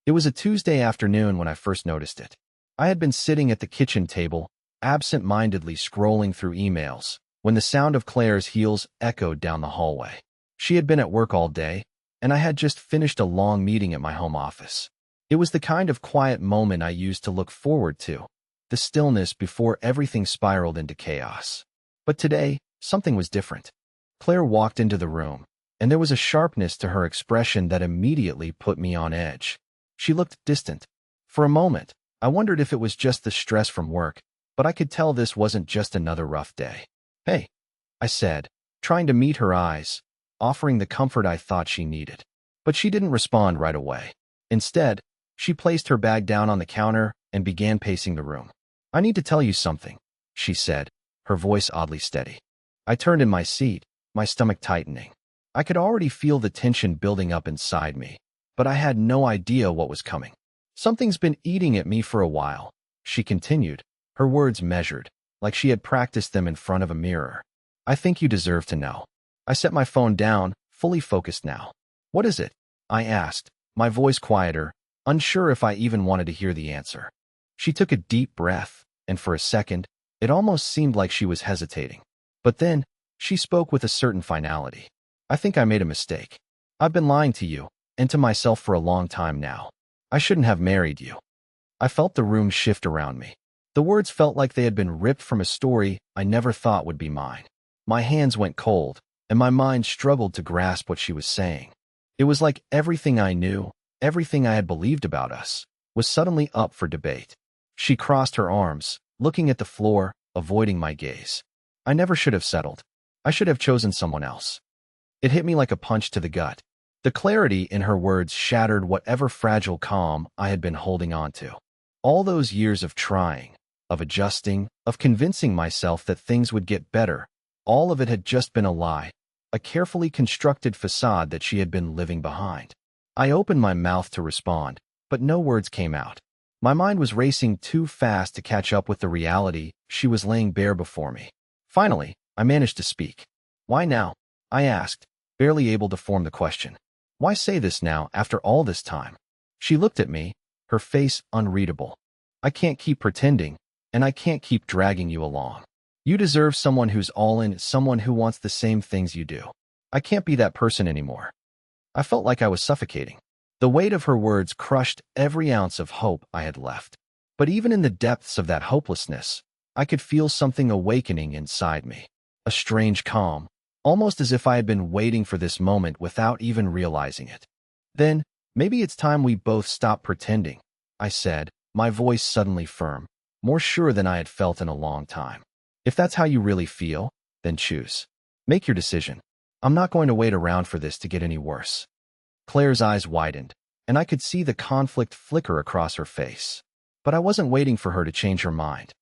It was a Tuesday afternoon when I first noticed it. I had been sitting at the kitchen table, absent-mindedly scrolling through emails, when the sound of Claire's heels echoed down the hallway. She had been at work all day, and I had just finished a long meeting at my home office. It was the kind of quiet moment I used to look forward to, the stillness before everything spiraled into chaos. But today, something was different. Claire walked into the room, and there was a sharpness to her expression that immediately put me on edge. She looked distant. For a moment, I wondered if it was just the stress from work, but I could tell this wasn't just another rough day. "Hey," I said, trying to meet her eyes, offering the comfort I thought she needed. But she didn't respond right away. Instead, she placed her bag down on the counter and began pacing the room. "I need to tell you something," she said, her voice oddly steady. I turned in my seat, my stomach tightening. I could already feel the tension building up inside me, but I had no idea what was coming. "Something's been eating at me for a while," she continued, her words measured, like she had practiced them in front of a mirror. "I think you deserve to know." I set my phone down, fully focused now. "What is it?" I asked, my voice quieter, unsure if I even wanted to hear the answer. She took a deep breath, and for a second, it almost seemed like she was hesitating. But then, she spoke with a certain finality. "I think I made a mistake. I've been lying to you, and to myself for a long time now. I shouldn't have married you." I felt the room shift around me. The words felt like they had been ripped from a story I never thought would be mine. My hands went cold, and my mind struggled to grasp what she was saying. It was like everything I knew, everything I had believed about us, was suddenly up for debate. She crossed her arms, looking at the floor, avoiding my gaze. "I never should have settled. I should have chosen someone else." It hit me like a punch to the gut. The clarity in her words shattered whatever fragile calm I had been holding on to. All those years of trying, of adjusting, of convincing myself that things would get better, all of it had just been a lie, a carefully constructed facade that she had been living behind. I opened my mouth to respond, but no words came out. My mind was racing too fast to catch up with the reality she was laying bare before me. Finally, I managed to speak. "Why now?" I asked, barely able to form the question. "Why say this now after all this time?" She looked at me, her face unreadable. "I can't keep pretending, and I can't keep dragging you along. You deserve someone who's all in, someone who wants the same things you do. I can't be that person anymore." I felt like I was suffocating. The weight of her words crushed every ounce of hope I had left. But even in the depths of that hopelessness, I could feel something awakening inside me. A strange calm, almost as if I had been waiting for this moment without even realizing it. "Then, maybe it's time we both stop pretending," I said, my voice suddenly firm, more sure than I had felt in a long time. "If that's how you really feel, then choose. Make your decision. I'm not going to wait around for this to get any worse." Claire's eyes widened, and I could see the conflict flicker across her face. But I wasn't waiting for her to change her mind.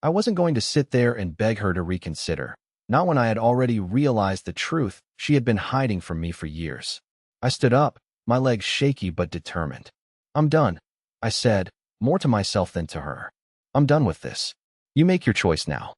I wasn't going to sit there and beg her to reconsider, not when I had already realized the truth she had been hiding from me for years. I stood up, my legs shaky but determined. "I'm done," I said, more to myself than to her. "I'm done with this. You make your choice now."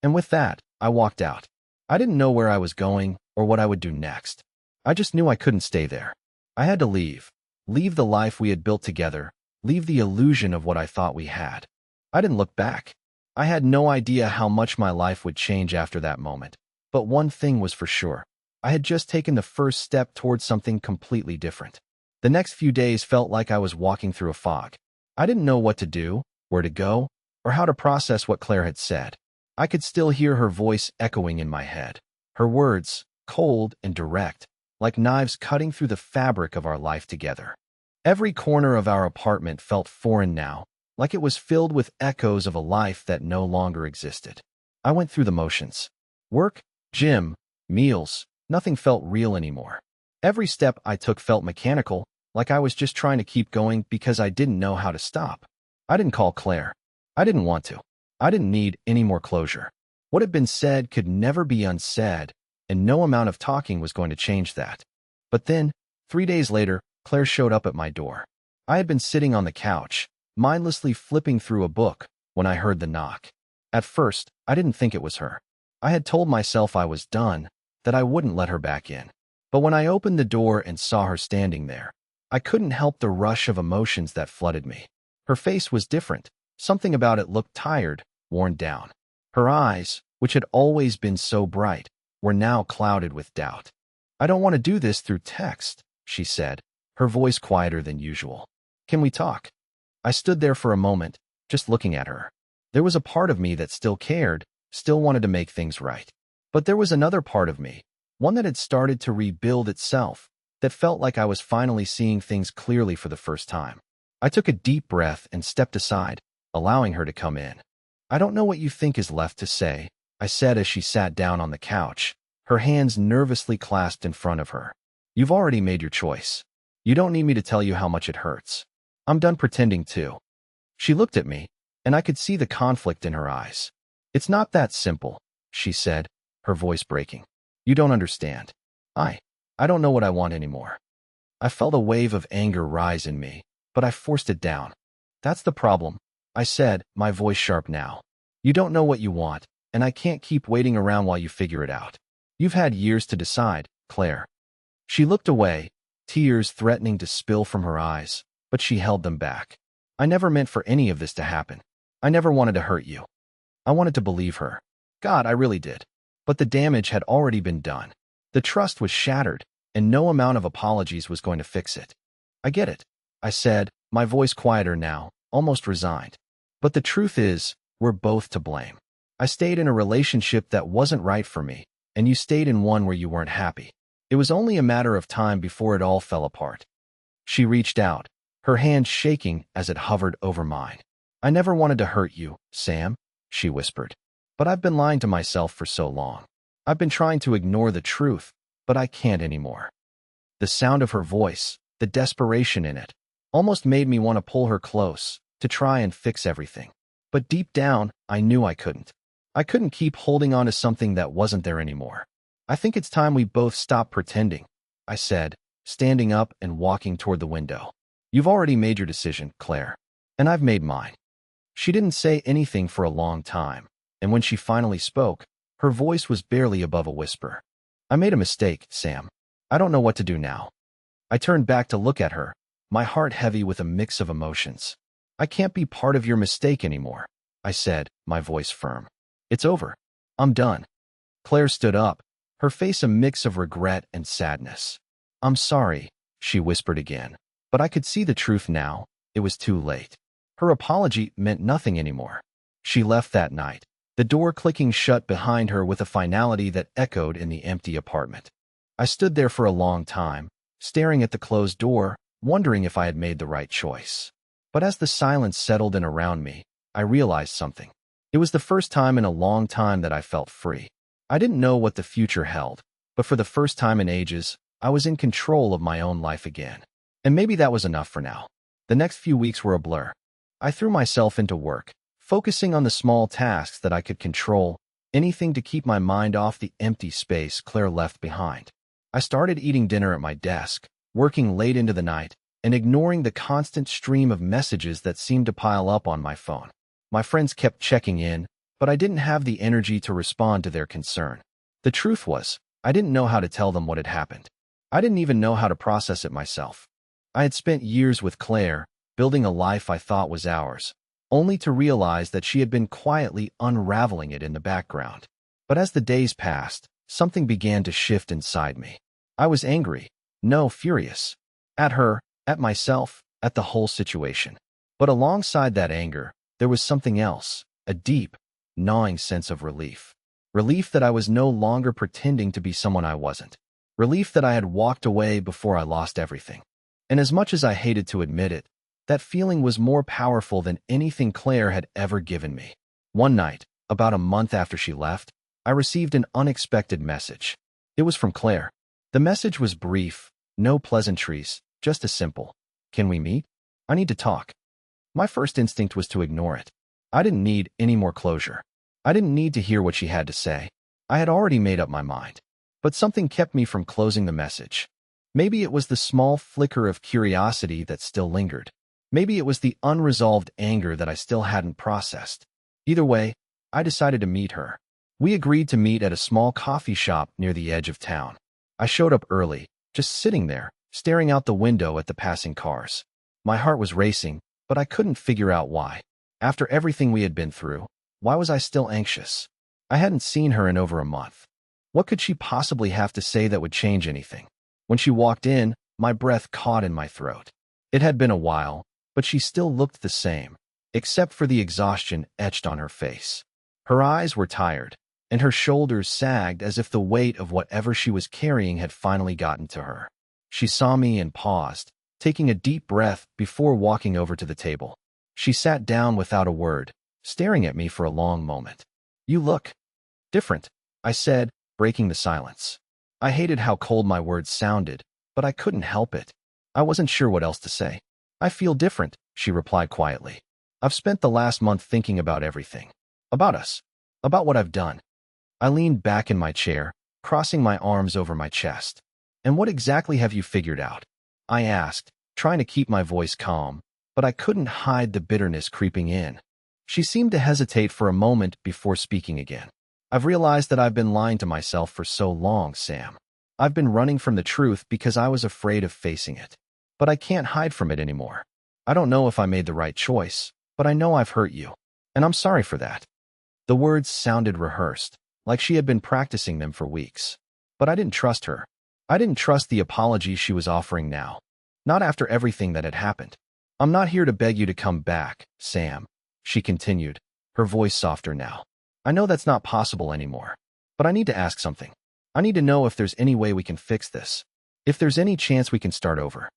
And with that, I walked out. I didn't know where I was going or what I would do next. I just knew I couldn't stay there. I had to leave. Leave the life we had built together. Leave the illusion of what I thought we had. I didn't look back. I had no idea how much my life would change after that moment. But one thing was for sure. I had just taken the first step towards something completely different. The next few days felt like I was walking through a fog. I didn't know what to do, where to go, or how to process what Claire had said. I could still hear her voice echoing in my head. Her words, cold and direct, like knives cutting through the fabric of our life together. Every corner of our apartment felt foreign now, like it was filled with echoes of a life that no longer existed. I went through the motions. Work, gym, meals, nothing felt real anymore. Every step I took felt mechanical, like I was just trying to keep going because I didn't know how to stop. I didn't call Claire. I didn't want to. I didn't need any more closure. What had been said could never be unsaid, and no amount of talking was going to change that. But then, 3 days later, Claire showed up at my door. I had been sitting on the couch, mindlessly flipping through a book, when I heard the knock. At first, I didn't think it was her. I had told myself I was done, that I wouldn't let her back in. But when I opened the door and saw her standing there, I couldn't help the rush of emotions that flooded me. Her face was different. Something about it looked tired, worn down. Her eyes, which had always been so bright, were now clouded with doubt. "I don't want to do this through text," she said, her voice quieter than usual. "Can we talk?" I stood there for a moment, just looking at her. There was a part of me that still cared, still wanted to make things right. But there was another part of me, one that had started to rebuild itself, that felt like I was finally seeing things clearly for the first time. I took a deep breath and stepped aside, allowing her to come in. "I don't know what you think is left to say," I said as she sat down on the couch, her hands nervously clasped in front of her. "You've already made your choice. You don't need me to tell you how much it hurts. I'm done pretending to." She looked at me, and I could see the conflict in her eyes. "It's not that simple," she said, her voice breaking. "You don't understand. I don't know what I want anymore." I felt a wave of anger rise in me, but I forced it down. "That's the problem," I said, my voice sharp now. "You don't know what you want, and I can't keep waiting around while you figure it out. You've had years to decide, Claire." She looked away, tears threatening to spill from her eyes, but she held them back. "I never meant for any of this to happen. I never wanted to hurt you." I wanted to believe her. God, I really did. But the damage had already been done. The trust was shattered, and no amount of apologies was going to fix it. "I get it," I said, my voice quieter now, almost resigned. "But the truth is, we're both to blame. I stayed in a relationship that wasn't right for me, and you stayed in one where you weren't happy. It was only a matter of time before it all fell apart." She reached out, her hand shaking as it hovered over mine. "I never wanted to hurt you, Sam," she whispered. "But I've been lying to myself for so long. I've been trying to ignore the truth, but I can't anymore." The sound of her voice, the desperation in it, almost made me want to pull her close, to try and fix everything. But deep down, I knew I couldn't. I couldn't keep holding on to something that wasn't there anymore. "I think it's time we both stop pretending," I said, standing up and walking toward the window. "You've already made your decision, Claire, and I've made mine." She didn't say anything for a long time, and when she finally spoke, her voice was barely above a whisper. "I made a mistake, Sam. I don't know what to do now." I turned back to look at her, my heart heavy with a mix of emotions. "I can't be part of your mistake anymore," I said, my voice firm. "It's over. I'm done." Claire stood up, her face a mix of regret and sadness. "I'm sorry," she whispered again, but I could see the truth now. It was too late. Her apology meant nothing anymore. She left that night, the door clicking shut behind her with a finality that echoed in the empty apartment. I stood there for a long time, staring at the closed door, wondering if I had made the right choice. But as the silence settled in around me, I realized something. It was the first time in a long time that I felt free. I didn't know what the future held, but for the first time in ages, I was in control of my own life again. And maybe that was enough for now. The next few weeks were a blur. I threw myself into work, focusing on the small tasks that I could control, anything to keep my mind off the empty space Claire left behind. I started eating dinner at my desk, working late into the night, and ignoring the constant stream of messages that seemed to pile up on my phone. My friends kept checking in, but I didn't have the energy to respond to their concern. The truth was, I didn't know how to tell them what had happened. I didn't even know how to process it myself. I had spent years with Claire, building a life I thought was ours, only to realize that she had been quietly unraveling it in the background. But as the days passed, something began to shift inside me. I was angry, no, furious. At her, at myself, at the whole situation. But alongside that anger, there was something else, a deep, gnawing sense of relief. Relief that I was no longer pretending to be someone I wasn't. Relief that I had walked away before I lost everything. And as much as I hated to admit it, that feeling was more powerful than anything Claire had ever given me. One night, about a month after she left, I received an unexpected message. It was from Claire. The message was brief, no pleasantries, just a simple, "Can we meet? I need to talk." My first instinct was to ignore it. I didn't need any more closure. I didn't need to hear what she had to say. I had already made up my mind. But something kept me from closing the message. Maybe it was the small flicker of curiosity that still lingered. Maybe it was the unresolved anger that I still hadn't processed. Either way, I decided to meet her. We agreed to meet at a small coffee shop near the edge of town. I showed up early, just sitting there, staring out the window at the passing cars. My heart was racing, but I couldn't figure out why. After everything we had been through, why was I still anxious? I hadn't seen her in over a month. What could she possibly have to say that would change anything? When she walked in, my breath caught in my throat. It had been a while, but she still looked the same, except for the exhaustion etched on her face. Her eyes were tired, and her shoulders sagged as if the weight of whatever she was carrying had finally gotten to her. She saw me and paused, taking a deep breath before walking over to the table. She sat down without a word, staring at me for a long moment. "You look different," I said, breaking the silence. I hated how cold my words sounded, but I couldn't help it. I wasn't sure what else to say. "I feel different," she replied quietly. "I've spent the last month thinking about everything. About us. About what I've done." I leaned back in my chair, crossing my arms over my chest. "And what exactly have you figured out?" I asked, trying to keep my voice calm, but I couldn't hide the bitterness creeping in. She seemed to hesitate for a moment before speaking again. "I've realized that I've been lying to myself for so long, Sam. I've been running from the truth because I was afraid of facing it. But I can't hide from it anymore. I don't know if I made the right choice, but I know I've hurt you, and I'm sorry for that." The words sounded rehearsed, like she had been practicing them for weeks. But I didn't trust her. I didn't trust the apology she was offering now. Not after everything that had happened. "I'm not here to beg you to come back, Sam," she continued, her voice softer now. "I know that's not possible anymore. But I need to ask something. I need to know if there's any way we can fix this. If there's any chance we can start over."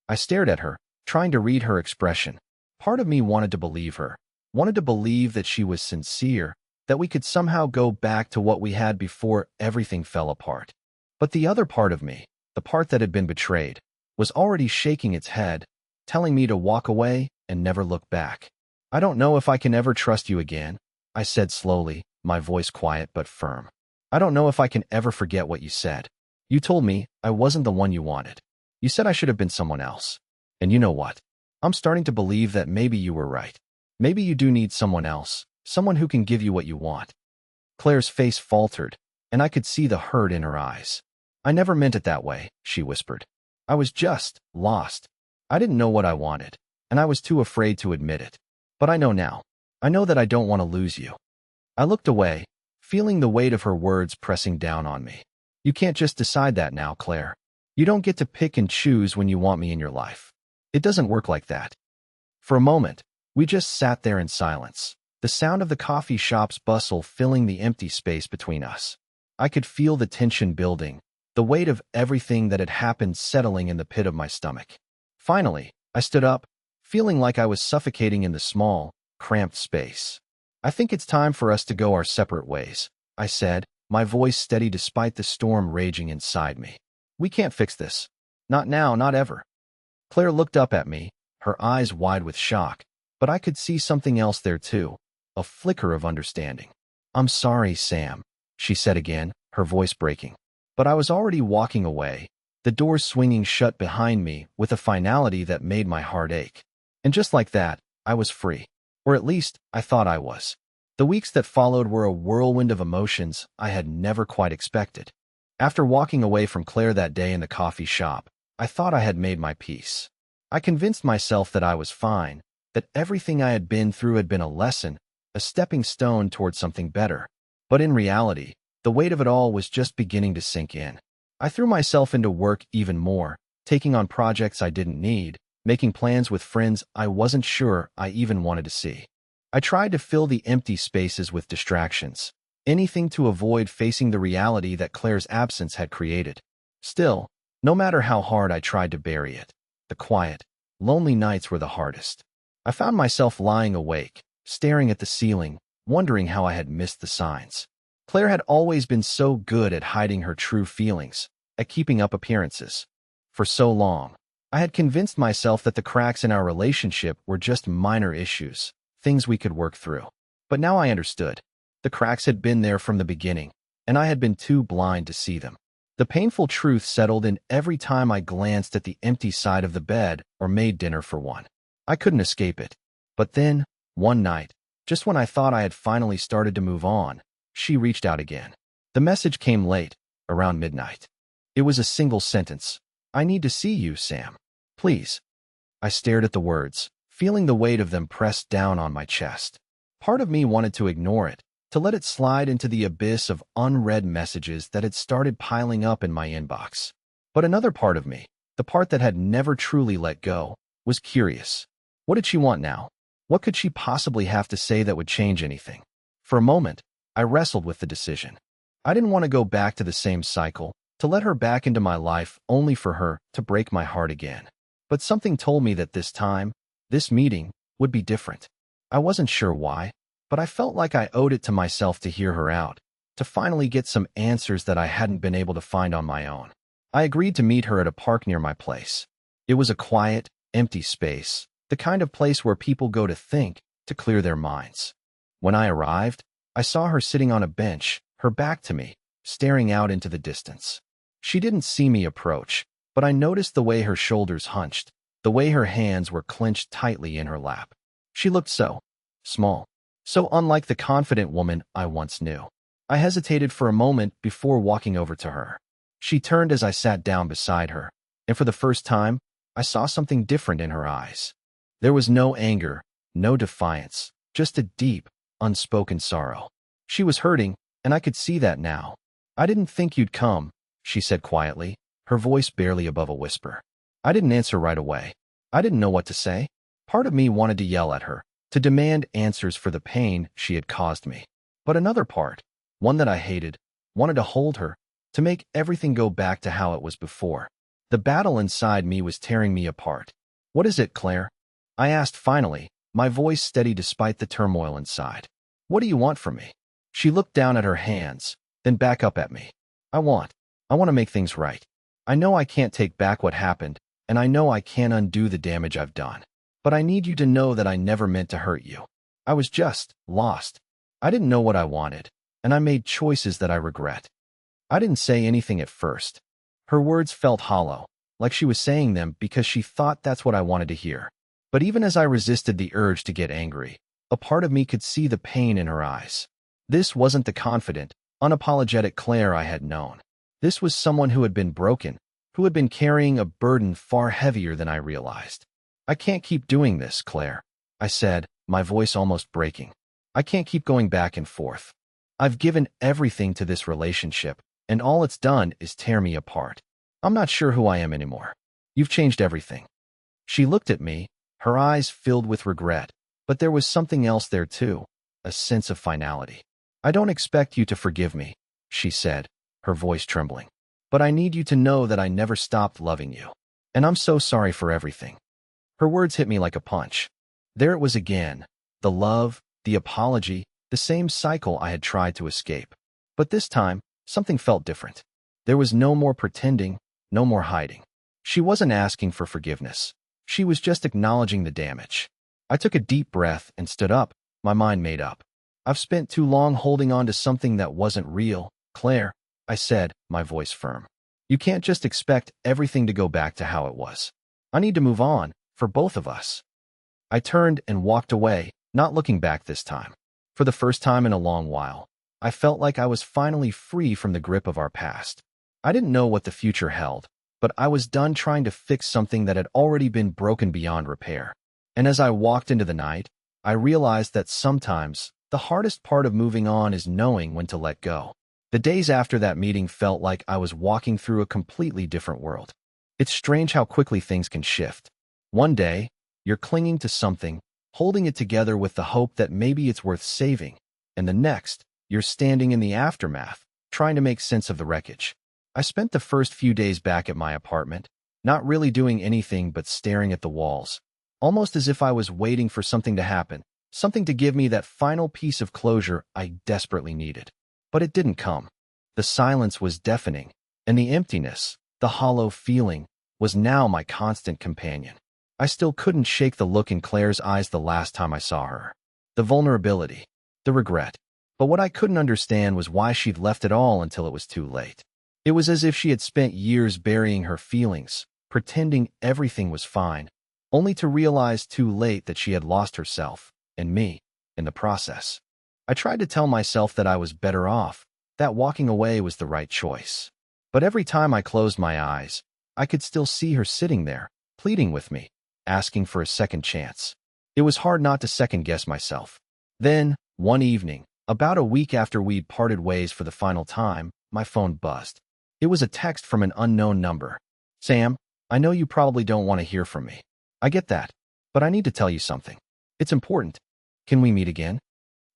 I stared at her, trying to read her expression. Part of me wanted to believe her, wanted to believe that she was sincere, that we could somehow go back to what we had before everything fell apart. But the other part of me, the part that had been betrayed, was already shaking its head, telling me to walk away and never look back. "I don't know if I can ever trust you again," I said slowly, my voice quiet but firm. "I don't know if I can ever forget what you said. You told me I wasn't the one you wanted. You said I should have been someone else. And you know what? I'm starting to believe that maybe you were right. Maybe you do need someone else, someone who can give you what you want." Claire's face faltered, and I could see the hurt in her eyes. "I never meant it that way," she whispered. "I was just lost. I didn't know what I wanted, and I was too afraid to admit it. But I know now. I know that I don't want to lose you." I looked away, feeling the weight of her words pressing down on me. "You can't just decide that now, Claire. You don't get to pick and choose when you want me in your life. It doesn't work like that." For a moment, we just sat there in silence, the sound of the coffee shop's bustle filling the empty space between us. I could feel the tension building, the weight of everything that had happened settling in the pit of my stomach. Finally, I stood up, feeling like I was suffocating in the small, cramped space. "I think it's time for us to go our separate ways," I said, my voice steady despite the storm raging inside me. "We can't fix this. Not now, not ever." Claire looked up at me, her eyes wide with shock, but I could see something else there too, a flicker of understanding. "I'm sorry, Sam," she said again, her voice breaking. But I was already walking away, the door swinging shut behind me with a finality that made my heart ache. And just like that, I was free. Or at least, I thought I was. The weeks that followed were a whirlwind of emotions I had never quite expected. After walking away from Claire that day in the coffee shop, I thought I had made my peace. I convinced myself that I was fine, that everything I had been through had been a lesson, a stepping stone toward something better. But in reality, the weight of it all was just beginning to sink in. I threw myself into work even more, taking on projects I didn't need, making plans with friends I wasn't sure I even wanted to see. I tried to fill the empty spaces with distractions, anything to avoid facing the reality that Claire's absence had created. Still, no matter how hard I tried to bury it, the quiet, lonely nights were the hardest. I found myself lying awake, staring at the ceiling, wondering how I had missed the signs. Claire had always been so good at hiding her true feelings, at keeping up appearances. For so long, I had convinced myself that the cracks in our relationship were just minor issues, things we could work through. But now I understood. The cracks had been there from the beginning, and I had been too blind to see them. The painful truth settled in every time I glanced at the empty side of the bed or made dinner for one. I couldn't escape it. But then, one night, just when I thought I had finally started to move on, she reached out again. The message came late, around midnight. It was a single sentence, I need to see you, Sam. Please. I stared at the words, feeling the weight of them pressed down on my chest. Part of me wanted to ignore it, to let it slide into the abyss of unread messages that had started piling up in my inbox. But another part of me, the part that had never truly let go, was curious. What did she want now? What could she possibly have to say that would change anything? For a moment, I wrestled with the decision. I didn't want to go back to the same cycle, to let her back into my life only for her to break my heart again. But something told me that this time, this meeting, would be different. I wasn't sure why, but I felt like I owed it to myself to hear her out, to finally get some answers that I hadn't been able to find on my own. I agreed to meet her at a park near my place. It was a quiet, empty space, the kind of place where people go to think, to clear their minds. When I arrived, I saw her sitting on a bench, her back to me, staring out into the distance. She didn't see me approach, but I noticed the way her shoulders hunched, the way her hands were clenched tightly in her lap. She looked so small, so unlike the confident woman I once knew. I hesitated for a moment before walking over to her. She turned as I sat down beside her, and for the first time, I saw something different in her eyes. There was no anger, no defiance, just a deep, unspoken sorrow. She was hurting, and I could see that now. I didn't think you'd come, she said quietly, her voice barely above a whisper. I didn't answer right away. I didn't know what to say. Part of me wanted to yell at her, to demand answers for the pain she had caused me. But another part, one that I hated, wanted to hold her, to make everything go back to how it was before. The battle inside me was tearing me apart. What is it, Claire? I asked finally, my voice steady despite the turmoil inside. What do you want from me? She looked down at her hands, then back up at me. I want to make things right. I know I can't take back what happened, and I know I can't undo the damage I've done. But I need you to know that I never meant to hurt you. I was just lost. I didn't know what I wanted, and I made choices that I regret. I didn't say anything at first. Her words felt hollow, like she was saying them because she thought that's what I wanted to hear. But even as I resisted the urge to get angry, a part of me could see the pain in her eyes. This wasn't the confident, unapologetic Claire I had known. This was someone who had been broken, who had been carrying a burden far heavier than I realized. I can't keep doing this, Claire, I said, my voice almost breaking. I can't keep going back and forth. I've given everything to this relationship, and all it's done is tear me apart. I'm not sure who I am anymore. You've changed everything. She looked at me, her eyes filled with regret, but there was something else there too, a sense of finality. I don't expect you to forgive me, she said, her voice trembling. But I need you to know that I never stopped loving you. And I'm so sorry for everything. Her words hit me like a punch. There it was again, the love, the apology, the same cycle I had tried to escape. But this time, something felt different. There was no more pretending, no more hiding. She wasn't asking for forgiveness. She was just acknowledging the damage. I took a deep breath and stood up, my mind made up. I've spent too long holding on to something that wasn't real, Claire, I said, my voice firm. You can't just expect everything to go back to how it was. I need to move on, for both of us. I turned and walked away, not looking back this time. For the first time in a long while, I felt like I was finally free from the grip of our past. I didn't know what the future held, but I was done trying to fix something that had already been broken beyond repair. And as I walked into the night, I realized that sometimes the hardest part of moving on is knowing when to let go. The days after that meeting felt like I was walking through a completely different world. It's strange how quickly things can shift. One day, you're clinging to something, holding it together with the hope that maybe it's worth saving, and the next, you're standing in the aftermath, trying to make sense of the wreckage. I spent the first few days back at my apartment, not really doing anything but staring at the walls, almost as if I was waiting for something to happen, something to give me that final piece of closure I desperately needed. But it didn't come. The silence was deafening, and the emptiness, the hollow feeling, was now my constant companion. I still couldn't shake the look in Claire's eyes the last time I saw her. The vulnerability, the regret. But what I couldn't understand was why she'd left it all until it was too late. It was as if she had spent years burying her feelings, pretending everything was fine, only to realize too late that she had lost herself, and me, in the process. I tried to tell myself that I was better off, that walking away was the right choice. But every time I closed my eyes, I could still see her sitting there, pleading with me, asking for a second chance. It was hard not to second-guess myself. Then, one evening, about a week after we'd parted ways for the final time, my phone buzzed. It was a text from an unknown number. "Sam, I know you probably don't want to hear from me. I get that. But I need to tell you something. It's important. Can we meet again?"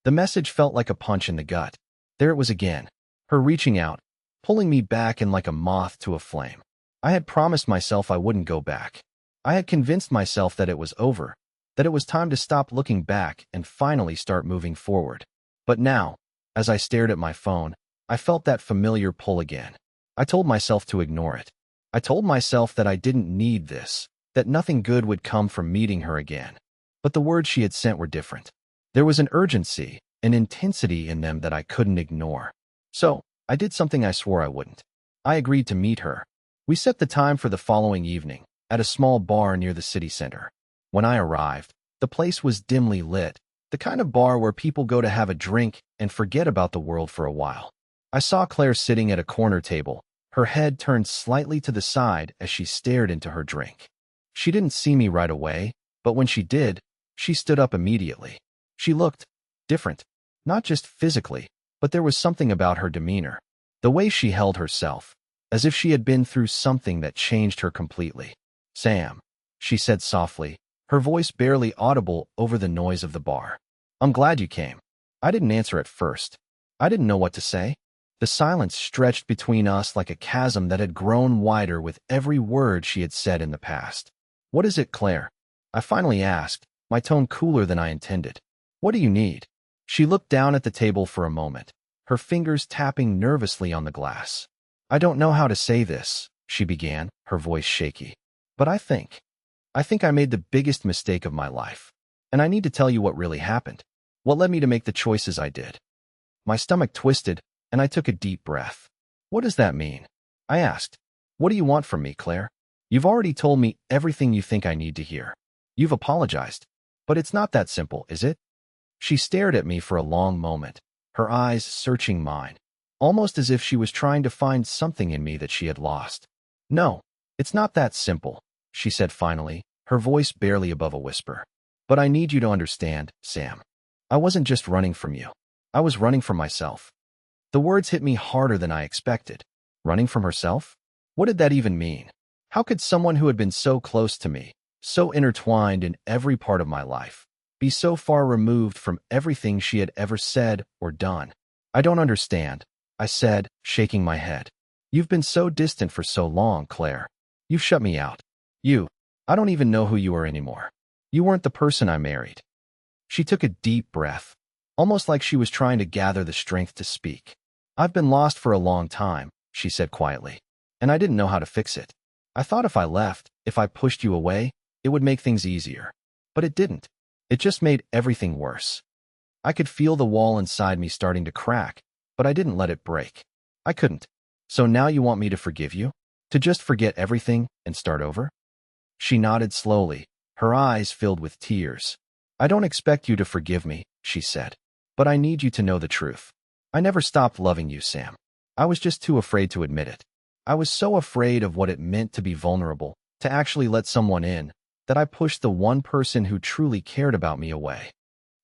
The message felt like a punch in the gut. There it was again. Her reaching out, pulling me back in like a moth to a flame. I had promised myself I wouldn't go back. I had convinced myself that it was over, that it was time to stop looking back and finally start moving forward. But now, as I stared at my phone, I felt that familiar pull again. I told myself to ignore it. I told myself that I didn't need this, that nothing good would come from meeting her again. But the words she had sent were different. There was an urgency, an intensity in them that I couldn't ignore. So, I did something I swore I wouldn't. I agreed to meet her. We set the time for the following evening, at a small bar near the city center. When I arrived, the place was dimly lit, the kind of bar where people go to have a drink and forget about the world for a while. I saw Claire sitting at a corner table, her head turned slightly to the side as she stared into her drink. She didn't see me right away, but when she did, she stood up immediately. She looked different, not just physically, but there was something about her demeanor, the way she held herself, as if she had been through something that changed her completely. "Sam," she said softly, her voice barely audible over the noise of the bar. "I'm glad you came." I didn't answer at first. I didn't know what to say. The silence stretched between us like a chasm that had grown wider with every word she had said in the past. "What is it, Claire?" I finally asked, my tone cooler than I intended. "What do you need?" She looked down at the table for a moment, her fingers tapping nervously on the glass. "I don't know how to say this," she began, her voice shaky. "But I think I made the biggest mistake of my life. And I need to tell you what really happened. What led me to make the choices I did." My stomach twisted, and I took a deep breath. "What does that mean?" I asked. "What do you want from me, Claire? You've already told me everything you think I need to hear. You've apologized. But it's not that simple, is it?" She stared at me for a long moment, her eyes searching mine, almost as if she was trying to find something in me that she had lost. "No, it's not that simple," she said finally, her voice barely above a whisper. "But I need you to understand, Sam. I wasn't just running from you. I was running from myself." The words hit me harder than I expected. Running from herself? What did that even mean? How could someone who had been so close to me, so intertwined in every part of my life, be so far removed from everything she had ever said or done? "I don't understand," I said, shaking my head. "You've been so distant for so long, Claire. You've shut me out. I don't even know who you are anymore. You weren't the person I married." She took a deep breath, almost like she was trying to gather the strength to speak. "I've been lost for a long time," she said quietly, "and I didn't know how to fix it. I thought if I left, if I pushed you away, it would make things easier. But it didn't. It just made everything worse." I could feel the wall inside me starting to crack, but I didn't let it break. I couldn't. "So now you want me to forgive you? To just forget everything and start over?" She nodded slowly, her eyes filled with tears. "I don't expect you to forgive me," she said, "but I need you to know the truth. I never stopped loving you, Sam. I was just too afraid to admit it. I was so afraid of what it meant to be vulnerable, to actually let someone in, that I pushed the one person who truly cared about me away."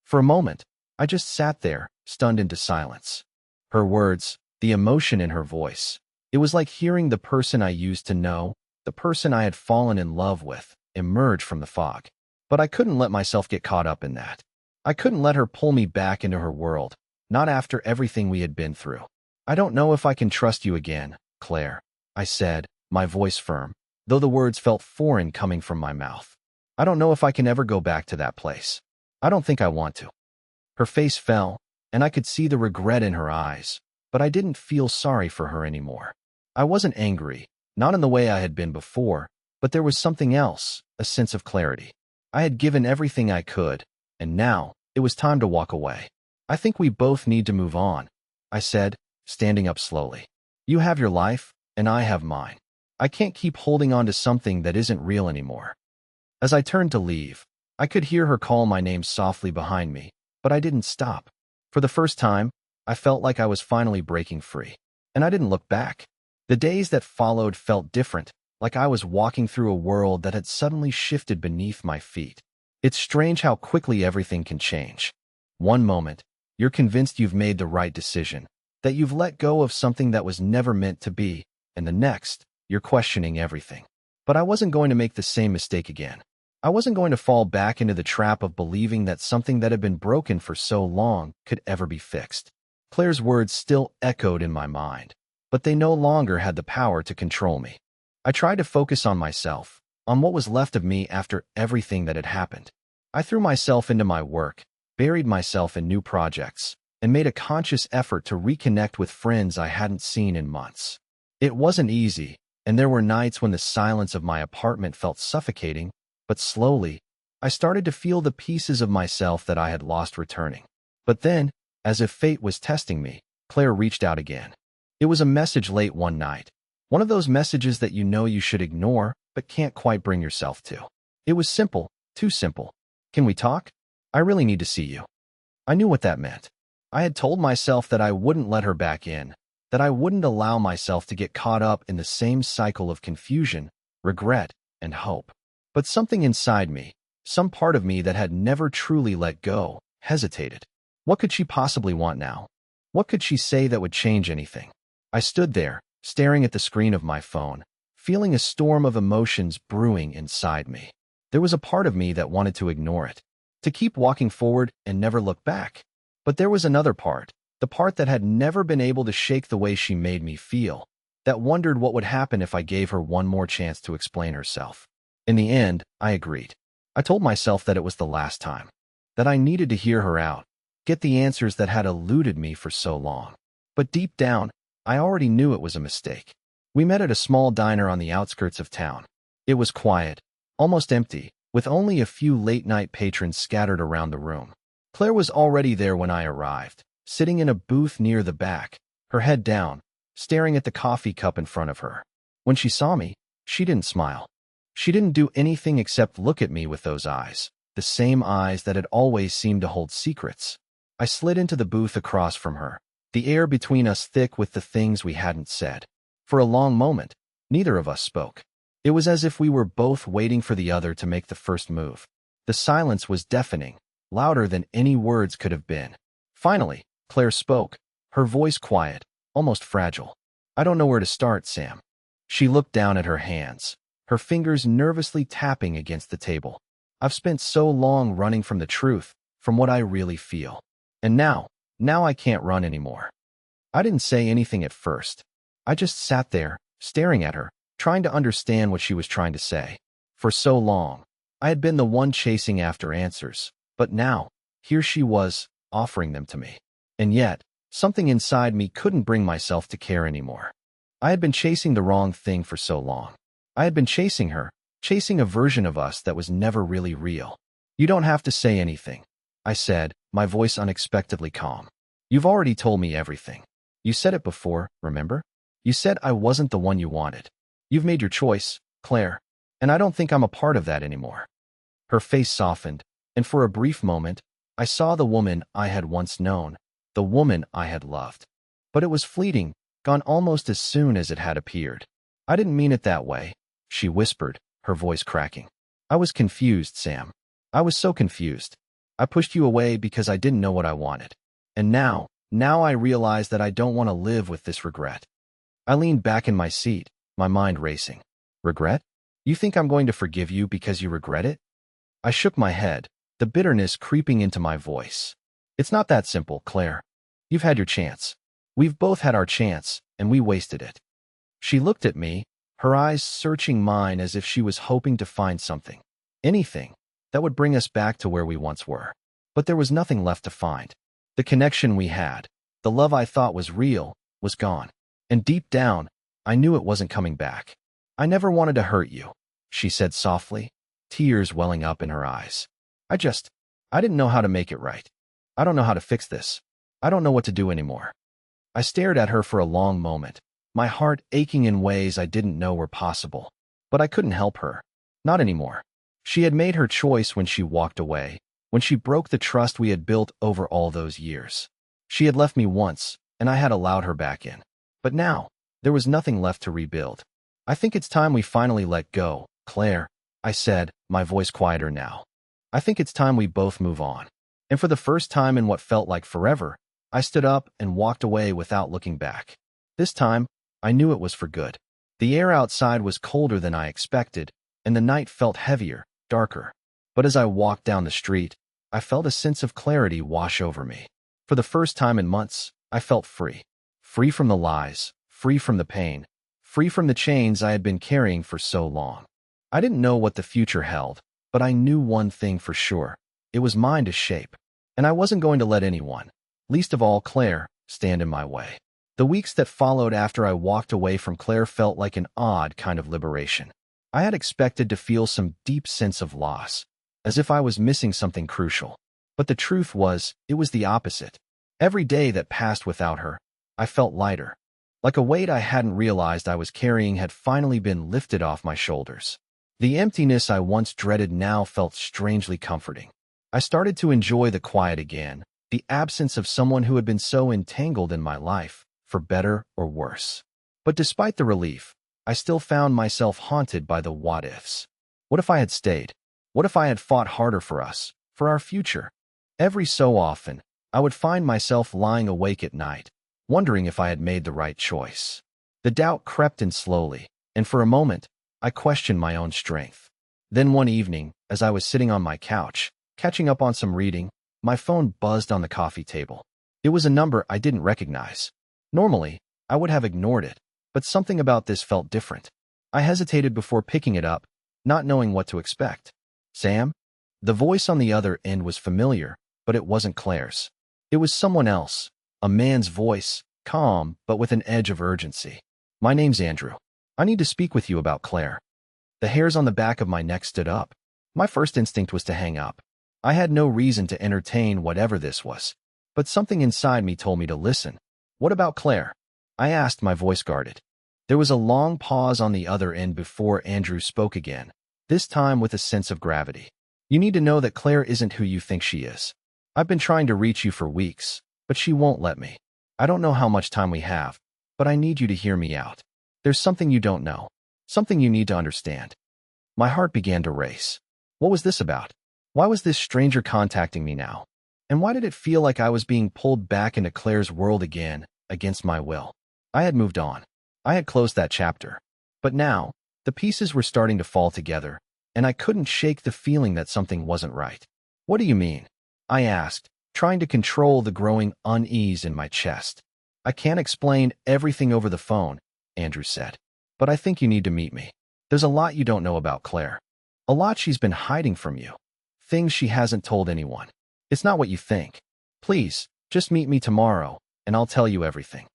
For a moment, I just sat there, stunned into silence. Her words, the emotion in her voice, it was like hearing the person I used to know, the person I had fallen in love with, emerge from the fog. But I couldn't let myself get caught up in that. I couldn't let her pull me back into her world, not after everything we had been through. "I don't know if I can trust you again, Claire," I said, my voice firm, though the words felt foreign coming from my mouth. "I don't know if I can ever go back to that place. I don't think I want to." Her face fell, and I could see the regret in her eyes, but I didn't feel sorry for her anymore. I wasn't angry, not in the way I had been before, but there was something else, a sense of clarity. I had given everything I could, and now it was time to walk away. "I think we both need to move on," I said, standing up slowly. "You have your life, and I have mine. I can't keep holding on to something that isn't real anymore." As I turned to leave, I could hear her call my name softly behind me, but I didn't stop. For the first time, I felt like I was finally breaking free, and I didn't look back. The days that followed felt different, like I was walking through a world that had suddenly shifted beneath my feet. It's strange how quickly everything can change. One moment, you're convinced you've made the right decision, that you've let go of something that was never meant to be, and the next, you're questioning everything. But I wasn't going to make the same mistake again. I wasn't going to fall back into the trap of believing that something that had been broken for so long could ever be fixed. Claire's words still echoed in my mind, but they no longer had the power to control me. I tried to focus on myself, on what was left of me after everything that had happened. I threw myself into my work, buried myself in new projects, and made a conscious effort to reconnect with friends I hadn't seen in months. It wasn't easy, and there were nights when the silence of my apartment felt suffocating, but slowly, I started to feel the pieces of myself that I had lost returning. But then, as if fate was testing me, Claire reached out again. It was a message late one night. One of those messages that you know you should ignore, but can't quite bring yourself to. It was simple, too simple. Can we talk? I really need to see you. I knew what that meant. I had told myself that I wouldn't let her back in, that I wouldn't allow myself to get caught up in the same cycle of confusion, regret, and hope. But something inside me, some part of me that had never truly let go, hesitated. What could she possibly want now? What could she say that would change anything? I stood there, staring at the screen of my phone, feeling a storm of emotions brewing inside me. There was a part of me that wanted to ignore it, to keep walking forward and never look back. But there was another part, the part that had never been able to shake the way she made me feel, that wondered what would happen if I gave her one more chance to explain herself. In the end, I agreed. I told myself that it was the last time, that I needed to hear her out, get the answers that had eluded me for so long. But deep down, I already knew it was a mistake. We met at a small diner on the outskirts of town. It was quiet, almost empty, with only a few late-night patrons scattered around the room. Claire was already there when I arrived, sitting in a booth near the back, her head down, staring at the coffee cup in front of her. When she saw me, she didn't smile. She didn't do anything except look at me with those eyes, the same eyes that had always seemed to hold secrets. I slid into the booth across from her, the air between us thick with the things we hadn't said. For a long moment, neither of us spoke. It was as if we were both waiting for the other to make the first move. The silence was deafening, louder than any words could have been. Finally, Claire spoke, her voice quiet, almost fragile. "I don't know where to start, Sam." She looked down at her hands, her fingers nervously tapping against the table. "I've spent so long running from the truth, from what I really feel. And now I can't run anymore." I didn't say anything at first. I just sat there, staring at her, trying to understand what she was trying to say. For so long, I had been the one chasing after answers, but now, here she was, offering them to me. And yet, something inside me couldn't bring myself to care anymore. I had been chasing the wrong thing for so long. I had been chasing her, chasing a version of us that was never really real. "You don't have to say anything," I said, my voice unexpectedly calm. "You've already told me everything. You said it before, remember? You said I wasn't the one you wanted. You've made your choice, Claire, and I don't think I'm a part of that anymore." Her face softened, and for a brief moment, I saw the woman I had once known, the woman I had loved. But it was fleeting, gone almost as soon as it had appeared. "I didn't mean it that way," she whispered, her voice cracking. "I was confused, Sam. I was so confused. I pushed you away because I didn't know what I wanted. And now I realize that I don't want to live with this regret." I leaned back in my seat, my mind racing. "Regret? You think I'm going to forgive you because you regret it?" I shook my head, the bitterness creeping into my voice. "It's not that simple, Claire. You've had your chance. We've both had our chance, and we wasted it." She looked at me, her eyes searching mine as if she was hoping to find something, anything, that would bring us back to where we once were. But there was nothing left to find. The connection we had, the love I thought was real, was gone. And deep down, I knew it wasn't coming back. "I never wanted to hurt you," she said softly, tears welling up in her eyes. I didn't know how to make it right. I don't know how to fix this. I don't know what to do anymore." I stared at her for a long moment, my heart aching in ways I didn't know were possible. But I couldn't help her. Not anymore. She had made her choice when she walked away, when she broke the trust we had built over all those years. She had left me once, and I had allowed her back in. But now, there was nothing left to rebuild. I think it's time we finally let go, Claire, I said, my voice quieter now. I think it's time we both move on. And for the first time in what felt like forever, I stood up and walked away without looking back. This time, I knew it was for good. The air outside was colder than I expected, and the night felt heavier, darker. But as I walked down the street, I felt a sense of clarity wash over me. For the first time in months, I felt free. Free from the lies, free from the pain, free from the chains I had been carrying for so long. I didn't know what the future held, but I knew one thing for sure. It was mine to shape, and I wasn't going to let anyone, least of all Claire, stand in my way. The weeks that followed after I walked away from Claire felt like an odd kind of liberation. I had expected to feel some deep sense of loss, as if I was missing something crucial. But the truth was, it was the opposite. Every day that passed without her, I felt lighter. Like a weight I hadn't realized I was carrying had finally been lifted off my shoulders. The emptiness I once dreaded now felt strangely comforting. I started to enjoy the quiet again, the absence of someone who had been so entangled in my life, for better or worse. But despite the relief, I still found myself haunted by the what-ifs. What if I had stayed? What if I had fought harder for us, for our future? Every so often, I would find myself lying awake at night, wondering if I had made the right choice. The doubt crept in slowly, and for a moment, I questioned my own strength. Then one evening, as I was sitting on my couch, catching up on some reading, my phone buzzed on the coffee table. It was a number I didn't recognize. Normally, I would have ignored it, but something about this felt different. I hesitated before picking it up, not knowing what to expect. Sam? The voice on the other end was familiar, but it wasn't Claire's. It was someone else, a man's voice, calm but with an edge of urgency. My name's Andrew. I need to speak with you about Claire. The hairs on the back of my neck stood up. My first instinct was to hang up. I had no reason to entertain whatever this was, but something inside me told me to listen. What about Claire? I asked, my voice guarded. There was a long pause on the other end before Andrew spoke again, this time with a sense of gravity. You need to know that Claire isn't who you think she is. I've been trying to reach you for weeks, but she won't let me. I don't know how much time we have, but I need you to hear me out. There's something you don't know, something you need to understand. My heart began to race. What was this about? Why was this stranger contacting me now? And why did it feel like I was being pulled back into Claire's world again, against my will? I had moved on. I had closed that chapter. But now, the pieces were starting to fall together, and I couldn't shake the feeling that something wasn't right. What do you mean? I asked, trying to control the growing unease in my chest. I can't explain everything over the phone, Andrew said. But I think you need to meet me. There's a lot you don't know about Claire. A lot she's been hiding from you. Things she hasn't told anyone. It's not what you think. Please, just meet me tomorrow, and I'll tell you everything.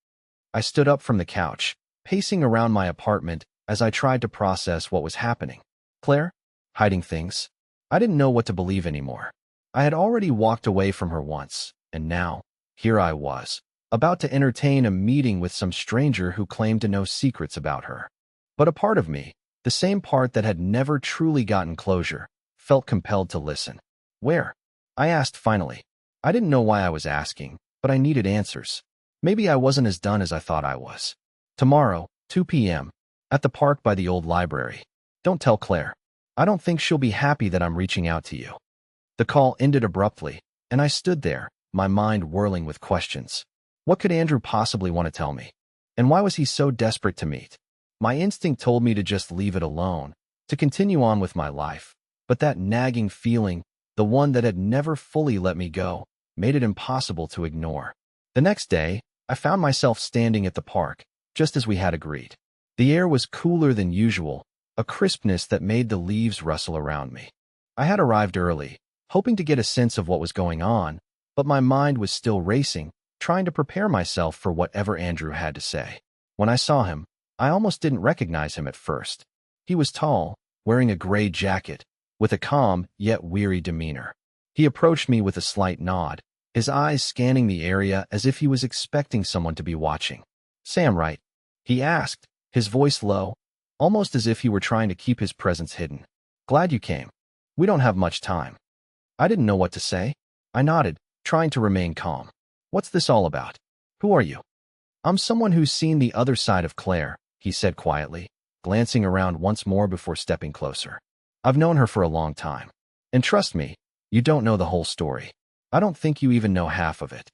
I stood up from the couch, pacing around my apartment as I tried to process what was happening. Claire? Hiding things? I didn't know what to believe anymore. I had already walked away from her once, and now, here I was, about to entertain a meeting with some stranger who claimed to know secrets about her. But a part of me, the same part that had never truly gotten closure, felt compelled to listen. Where? I asked finally. I didn't know why I was asking, but I needed answers. Maybe I wasn't as done as I thought I was. Tomorrow, 2 p.m., at the park by the old library. Don't tell Claire. I don't think she'll be happy that I'm reaching out to you. The call ended abruptly, and I stood there, my mind whirling with questions. What could Andrew possibly want to tell me? And why was he so desperate to meet? My instinct told me to just leave it alone, to continue on with my life. But that nagging feeling, the one that had never fully let me go, made it impossible to ignore. The next day, I found myself standing at the park, just as we had agreed. The air was cooler than usual, a crispness that made the leaves rustle around me. I had arrived early, hoping to get a sense of what was going on, but my mind was still racing, trying to prepare myself for whatever Andrew had to say. When I saw him, I almost didn't recognize him at first. He was tall, wearing a gray jacket, with a calm yet weary demeanor. He approached me with a slight nod, his eyes scanning the area as if he was expecting someone to be watching. Sam, right? He asked, his voice low, almost as if he were trying to keep his presence hidden. Glad you came. We don't have much time. I didn't know what to say. I nodded, trying to remain calm. What's this all about? Who are you? I'm someone who's seen the other side of Claire, he said quietly. glancing around once more before stepping closer. I've known her for a long time. And trust me, you don't know the whole story. I don't think you even know half of it.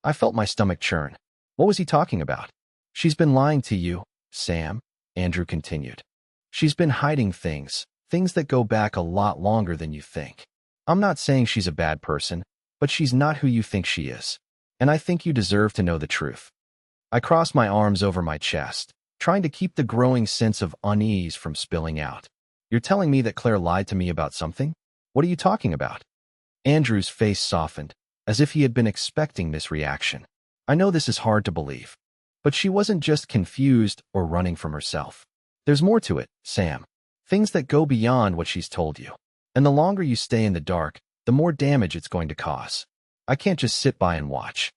I felt my stomach churn. What was he talking about? She's been lying to you, Sam, Andrew continued. She's been hiding things that go back a lot longer than you think. I'm not saying she's a bad person, but she's not who you think she is. And I think you deserve to know the truth. I crossed my arms over my chest, trying to keep the growing sense of unease from spilling out. You're telling me that Claire lied to me about something? What are you talking about? Andrew's face softened, as if he had been expecting this reaction. I know this is hard to believe, but she wasn't just confused or running from herself. There's more to it, Sam. Things that go beyond what she's told you. And the longer you stay in the dark, the more damage it's going to cause. I can't just sit by and watch.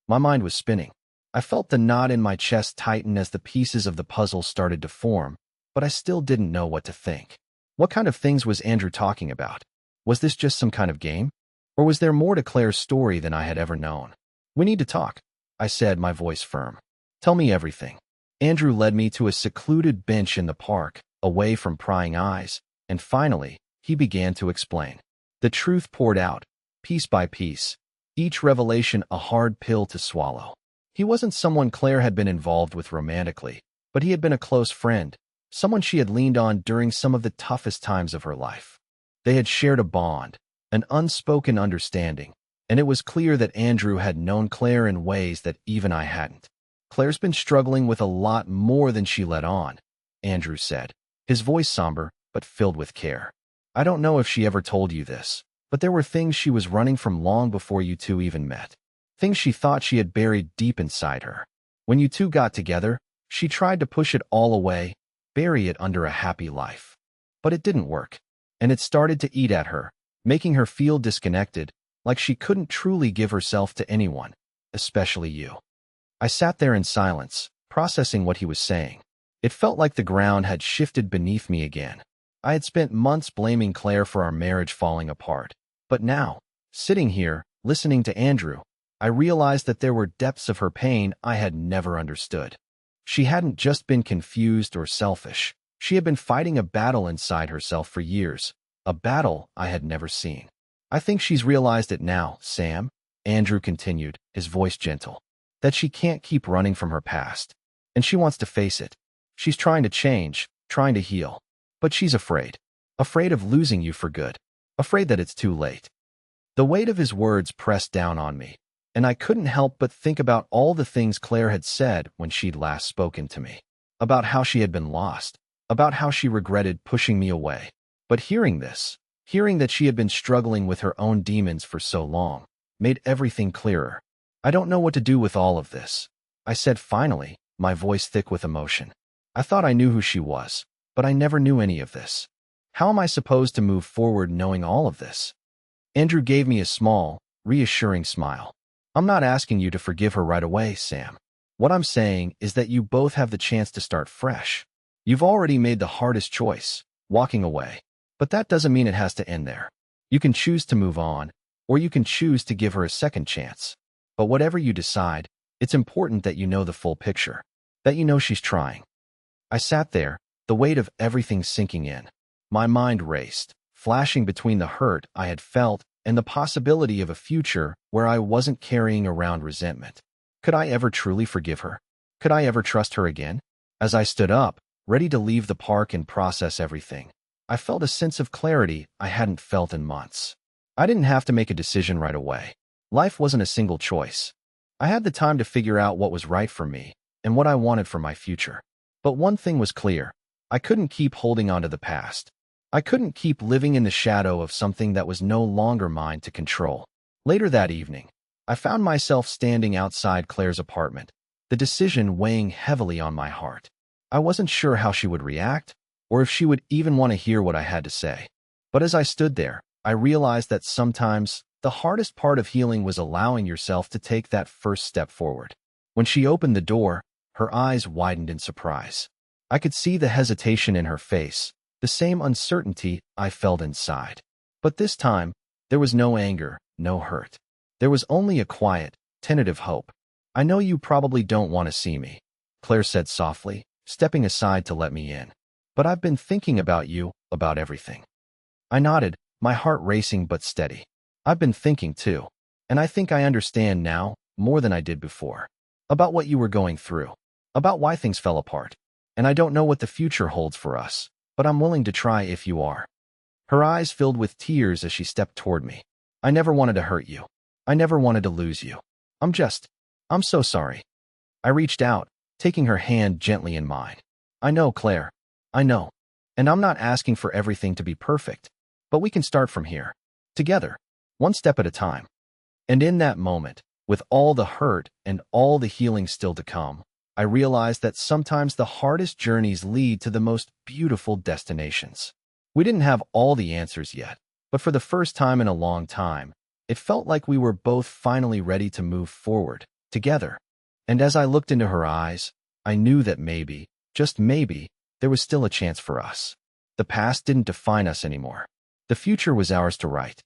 My mind was spinning. I felt the knot in my chest tighten as the pieces of the puzzle started to form, but I still didn't know what to think. What kind of things was Andrew talking about? Was this just some kind of game? Or was there more to Claire's story than I had ever known? We need to talk, I said, my voice firm. Tell me everything. Andrew led me to a secluded bench in the park, away from prying eyes, and finally, he began to explain. The truth poured out, piece by piece, each revelation a hard pill to swallow. He wasn't someone Claire had been involved with romantically, but he had been a close friend, someone she had leaned on during some of the toughest times of her life. They had shared a bond, an unspoken understanding, and it was clear that Andrew had known Claire in ways that even I hadn't. Claire's been struggling with a lot more than she let on, Andrew said, his voice somber but filled with care. I don't know if she ever told you this, but there were things she was running from long before you two even met. Things she thought she had buried deep inside her. When you two got together, she tried to push it all away, bury it under a happy life. But it didn't work, and it started to eat at her, making her feel disconnected, like she couldn't truly give herself to anyone, especially you. I sat there in silence, processing what he was saying. It felt like the ground had shifted beneath me again. I had spent months blaming Claire for our marriage falling apart. But now, sitting here, listening to Andrew, I realized that there were depths of her pain I had never understood. She hadn't just been confused or selfish. She had been fighting a battle inside herself for years, a battle I had never seen. I think she's realized it now, Sam, Andrew continued, his voice gentle, that she can't keep running from her past. And she wants to face it. She's trying to change, trying to heal. But she's afraid. Afraid of losing you for good. Afraid that it's too late. The weight of his words pressed down on me, and I couldn't help but think about all the things Claire had said when she'd last spoken to me. About how she had been lost. About how she regretted pushing me away. But hearing this, hearing that she had been struggling with her own demons for so long, made everything clearer. I don't know what to do with all of this, I said finally, my voice thick with emotion. I thought I knew who she was, but I never knew any of this. How am I supposed to move forward knowing all of this? Andrew gave me a small, reassuring smile. I'm not asking you to forgive her right away, Sam. What I'm saying is that you both have the chance to start fresh. You've already made the hardest choice, walking away. But that doesn't mean it has to end there. You can choose to move on, or you can choose to give her a second chance. But whatever you decide, it's important that you know the full picture, that you know she's trying. I sat there, the weight of everything sinking in. My mind raced, flashing between the hurt I had felt and the possibility of a future where I wasn't carrying around resentment. Could I ever truly forgive her? Could I ever trust her again? As I stood up, ready to leave the park and process everything, I felt a sense of clarity I hadn't felt in months. I didn't have to make a decision right away. Life wasn't a single choice. I had the time to figure out what was right for me and what I wanted for my future. But one thing was clear. I couldn't keep holding on to the past. I couldn't keep living in the shadow of something that was no longer mine to control. Later that evening, I found myself standing outside Claire's apartment, the decision weighing heavily on my heart. I wasn't sure how she would react, or if she would even want to hear what I had to say. But as I stood there, I realized that sometimes the hardest part of healing was allowing yourself to take that first step forward. When she opened the door, her eyes widened in surprise. I could see the hesitation in her face, the same uncertainty I felt inside. But this time, there was no anger, no hurt. There was only a quiet, tentative hope. I know you probably don't want to see me, Claire said softly, stepping aside to let me in. But I've been thinking about you, about everything. I nodded, my heart racing but steady. I've been thinking too. And I think I understand now, more than I did before. About what you were going through. About why things fell apart. And I don't know what the future holds for us, but I'm willing to try if you are. Her eyes filled with tears as she stepped toward me. I never wanted to hurt you. I never wanted to lose you. I'm so sorry. I reached out, taking her hand gently in mine. I know, Claire. I know. And I'm not asking for everything to be perfect, but we can start from here. Together. One step at a time. And in that moment, with all the hurt and all the healing still to come, I realized that sometimes the hardest journeys lead to the most beautiful destinations. We didn't have all the answers yet, but for the first time in a long time, it felt like we were both finally ready to move forward, together. And as I looked into her eyes, I knew that maybe, just maybe, there was still a chance for us. The past didn't define us anymore. The future was ours to write.